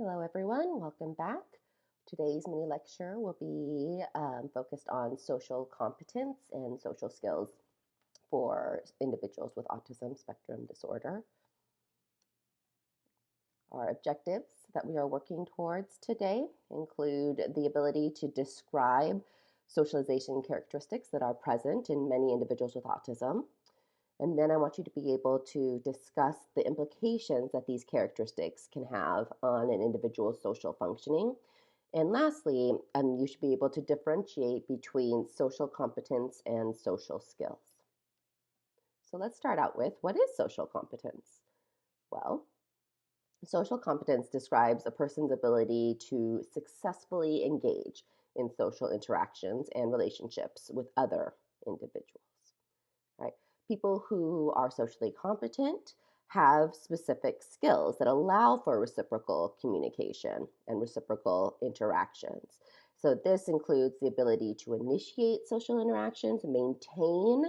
Hello everyone, welcome back. Today's mini lecture will be focused on social competence and social skills for individuals with autism spectrum disorder. Our objectives that we are working towards today include the ability to describe socialization characteristics that are present in many individuals with autism. And then I want you to be able to discuss the implications that these characteristics can have on an individual's social functioning. And lastly, you should be able to differentiate between social competence and social skills. So let's start out with, what is social competence? Well, social competence describes a person's ability to successfully engage in social interactions and relationships with other individuals. Right? People who are socially competent have specific skills that allow for reciprocal communication and reciprocal interactions. So this includes the ability to initiate social interactions, maintain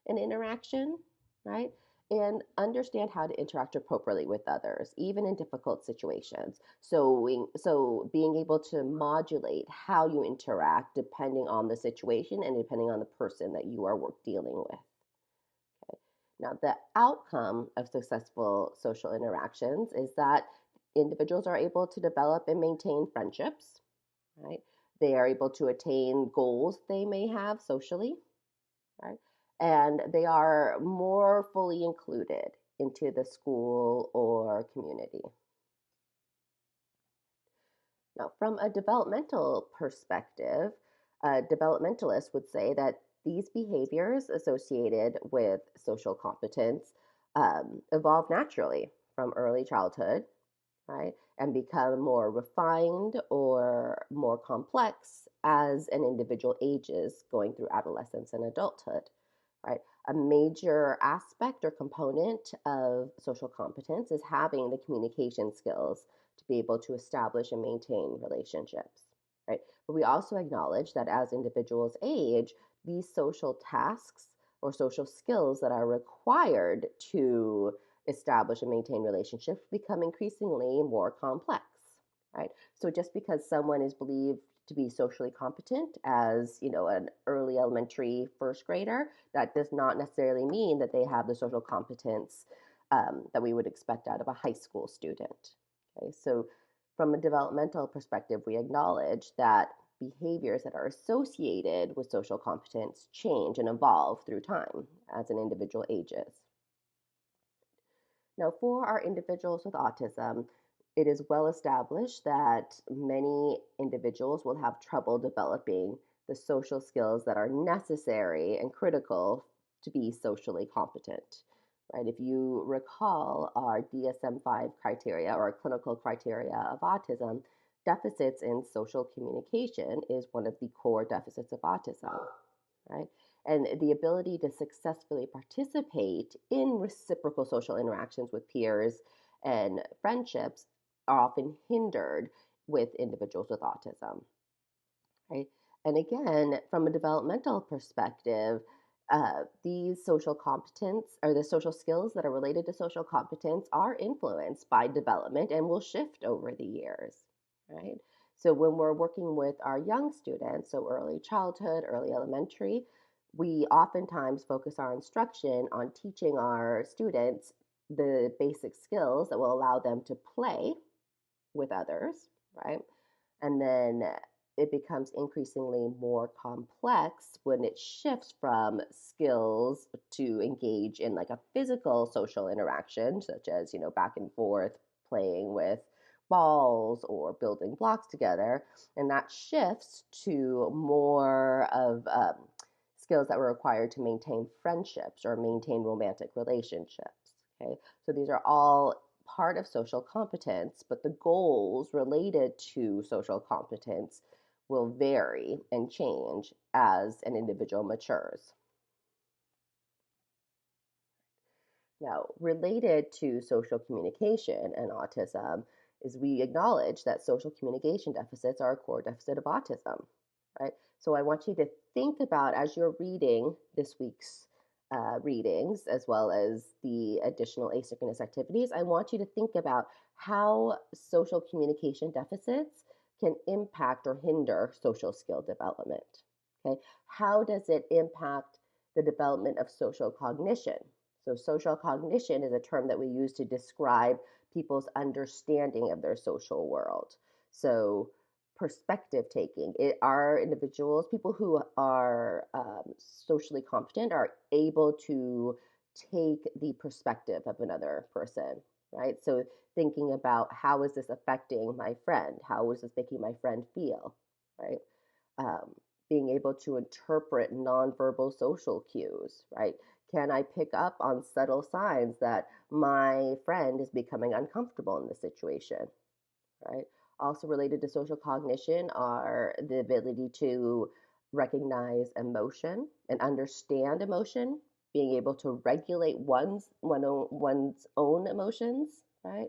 an interaction, right? And understand how to interact appropriately with others, even in difficult situations. So being able to modulate how you interact depending on the situation and depending on the person that you are dealing with. Now, the outcome of successful social interactions is that individuals are able to develop and maintain friendships, right? They are able to attain goals they may have socially, right? And they are more fully included into the school or community. Now, from a developmental perspective, developmentalists would say that these behaviors associated with social competence evolve naturally from early childhood, right, and become more refined or more complex as an individual ages going through adolescence and adulthood, right? A major aspect or component of social competence is having the communication skills to be able to establish and maintain relationships, right? But we also acknowledge that as individuals age, these social tasks or social skills that are required to establish and maintain relationships become increasingly more complex, right? So just because someone is believed to be socially competent as, an early elementary first grader, that does not necessarily mean that they have the social competence that we would expect out of a high school student. Okay, so from a developmental perspective, we acknowledge that behaviors that are associated with social competence change and evolve through time as an individual ages. Now, for our individuals with autism, it is well established that many individuals will have trouble developing the social skills that are necessary and critical to be socially competent. Right? If you recall our DSM-5 criteria or clinical criteria of autism, deficits in social communication is one of the core deficits of autism, right? And the ability to successfully participate in reciprocal social interactions with peers and friendships are often hindered with individuals with autism, right? And again, from a developmental perspective, these social competence or the social skills that are related to social competence are influenced by development and will shift over the years, right? So when we're working with our young students, so early childhood, early elementary, we oftentimes focus our instruction on teaching our students the basic skills that will allow them to play with others, right? And then it becomes increasingly more complex when it shifts from skills to engage in like a physical social interaction, such as, back and forth playing with balls or building blocks together. And that shifts to more of skills that were required to maintain friendships or maintain romantic relationships. Okay, so these are all part of social competence, but the goals related to social competence will vary and change as an individual matures. Now, related to social communication and autism is we acknowledge that social communication deficits are a core deficit of autism, right? So I want you to think about as you're reading this week's readings as well as the additional asynchronous activities, I want you to think about how social communication deficits can impact or hinder social skill development. Okay, how does it impact the development of social cognition? So, social cognition is a term that we use to describe people's understanding of their social world. So, perspective taking. It are individuals, people who are socially competent, are able to take the perspective of another person, right? So thinking about how is this affecting my friend? How is this making my friend feel, right? Um, Being able to interpret nonverbal social cues, right? Can I pick up on subtle signs that my friend is becoming uncomfortable in the situation, right? Also related to social cognition are the ability to recognize emotion and understand emotion, being able to regulate one's own emotions, right?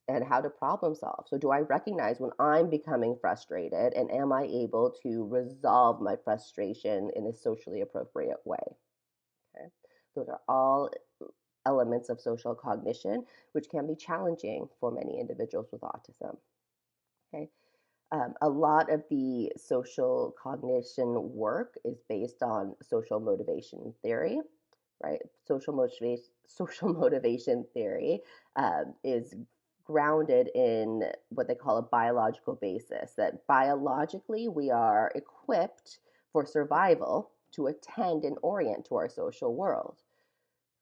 And how to problem solve. So, do I recognize when I'm becoming frustrated, and am I able to resolve my frustration in a socially appropriate way? Okay. Those are all elements of social cognition, which can be challenging for many individuals with autism. Okay. A lot of the social cognition work is based on social motivation theory, right? Social motivation theory is grounded in what they call a biological basis. That biologically we are equipped for survival to attend and orient to our social world,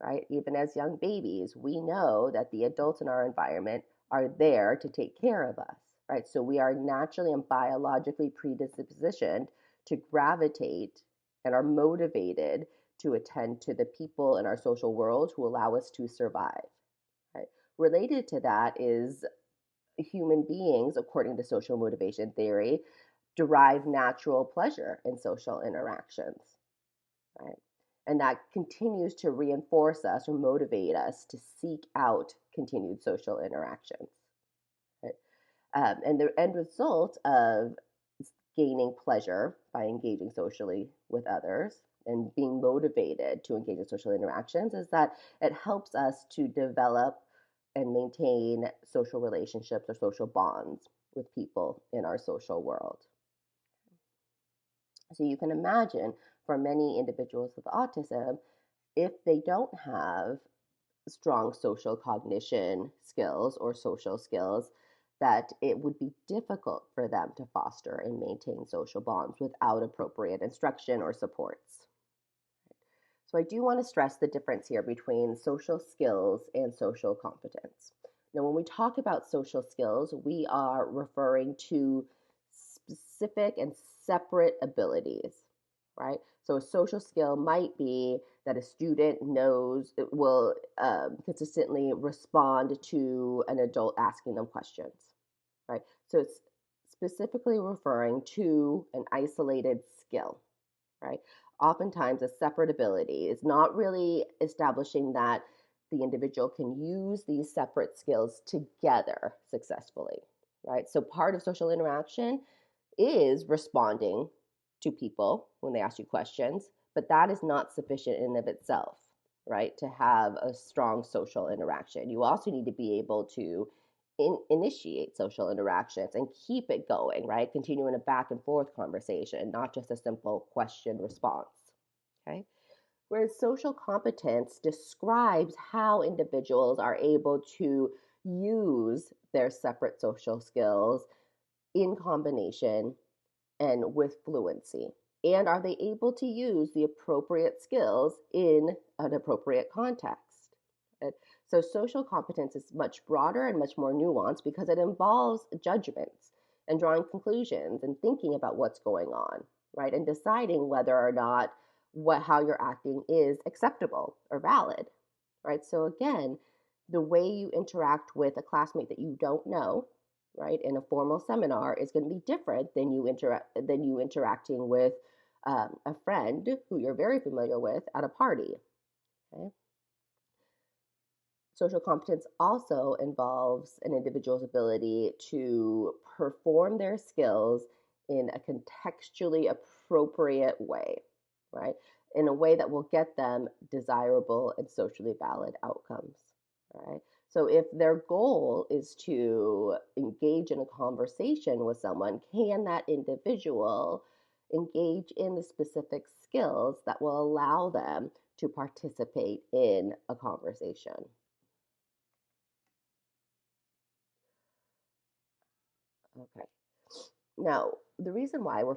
right? Even as young babies, we know that the adults in our environment are there to take care of us, right? So we are naturally and biologically predispositioned to gravitate and are motivated to attend to the people in our social world who allow us to survive, right? Related to that is human beings, according to social motivation theory, derive natural pleasure in social interactions, right? And that continues to reinforce us or motivate us to seek out continued social interactions. Right? And the end result of gaining pleasure by engaging socially with others and being motivated to engage in social interactions is that it helps us to develop and maintain social relationships or social bonds with people in our social world. So you can imagine for many individuals with autism, if they don't have strong social cognition skills or social skills, that it would be difficult for them to foster and maintain social bonds without appropriate instruction or supports. So I do want to stress the difference here between social skills and social competence. Now, when we talk about social skills, we are referring to specific and separate abilities, right? So a social skill might be that a student knows it will consistently respond to an adult asking them questions, right? So it's specifically referring to an isolated skill, right? Oftentimes, a separate ability is not really establishing that the individual can use these separate skills together successfully, right? So, part of social interaction is responding to people when they ask you questions, but that is not sufficient in and of itself, right? To have a strong social interaction. You also need to be able to initiate social interactions and keep it going, right? Continuing a back and forth conversation, not just a simple question response, okay? Whereas social competence describes how individuals are able to use their separate social skills in combination and with fluency. And are they able to use the appropriate skills in an appropriate context? So, social competence is much broader and much more nuanced because it involves judgments and drawing conclusions and thinking about what's going on, right? And deciding whether or not how you're acting is acceptable or valid, right? So, again, the way you interact with a classmate that you don't know, right, in a formal seminar is going to be different than you interacting with a friend who you're very familiar with at a party. Okay? Social competence also involves an individual's ability to perform their skills in a contextually appropriate way, right? in a way that will get them desirable and socially valid outcomes. All right. So if their goal is to engage in a conversation with someone, can that individual engage in the specific skills that will allow them to participate in a conversation? Okay. Now, the reason why we're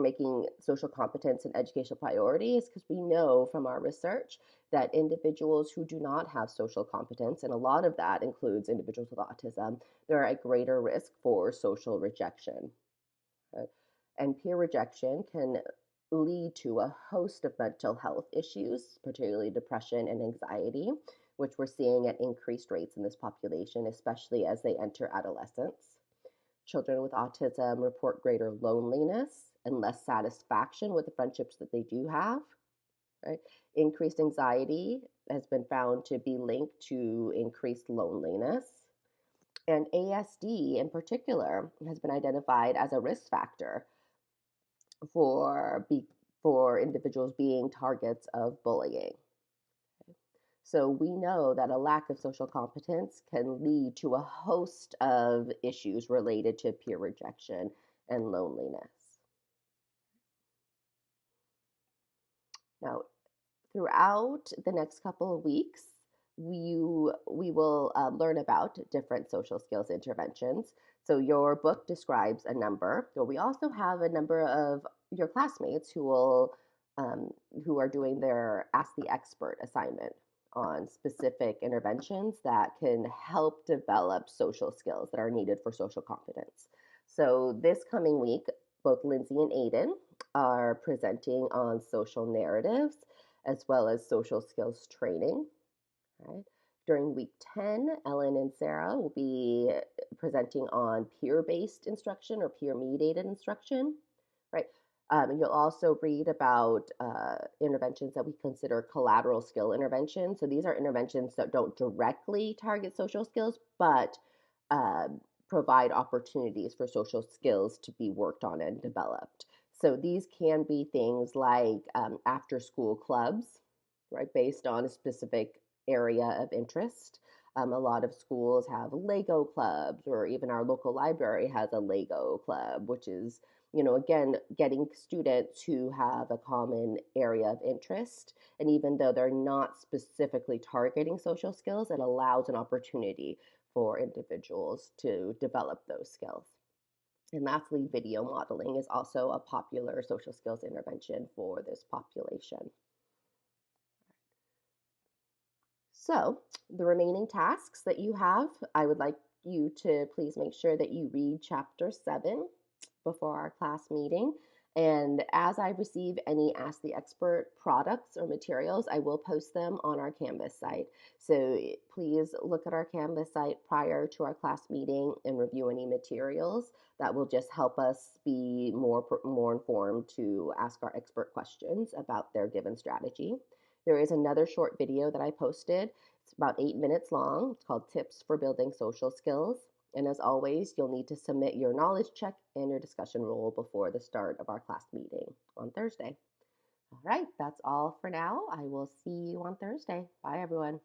making social competence an educational priority is because we know from our research that individuals who do not have social competence, and a lot of that includes individuals with autism, they're at greater risk for social rejection. Okay? And peer rejection can lead to a host of mental health issues, particularly depression and anxiety, which we're seeing at increased rates in this population, especially as they enter adolescence. Children with autism report greater loneliness and less satisfaction with the friendships that they do have. Right? Increased anxiety has been found to be linked to increased loneliness. And ASD in particular has been identified as a risk factor for, for individuals being targets of bullying. So we know that a lack of social competence can lead to a host of issues related to peer rejection and loneliness. Now, throughout the next couple of weeks, we will learn about different social skills interventions. So your book describes a number, but we also have a number of your classmates who are doing their Ask the Expert assignment on specific interventions that can help develop social skills that are needed for social competence. So this coming week, both Lindsay and Aiden are presenting on social narratives as well as social skills training. Right? During week 10, Ellen and Sarah will be presenting on peer-based instruction or peer-mediated instruction. Right? You'll also read about interventions that we consider collateral skill interventions. So these are interventions that don't directly target social skills, but provide opportunities for social skills to be worked on and developed. So these can be things like after school clubs, right, based on a specific area of interest. A lot of schools have Lego clubs, or even our local library has a Lego club, which is, again, getting students who have a common area of interest. And even though they're not specifically targeting social skills, it allows an opportunity for individuals to develop those skills. And lastly, video modeling is also a popular social skills intervention for this population. So, the remaining tasks that you have, I would like you to please make sure that you read Chapter 7 before our class meeting. And as I receive any Ask the Expert products or materials, I will post them on our Canvas site. So please look at our Canvas site prior to our class meeting and review any materials. That will just help us be more informed to ask our expert questions about their given strategy. There is another short video that I posted. It's about 8 minutes long. It's called Tips for Building Social Skills. And as always, you'll need to submit your knowledge check and your discussion role before the start of our class meeting on Thursday. All right, that's all for now. I will see you on Thursday. Bye, everyone.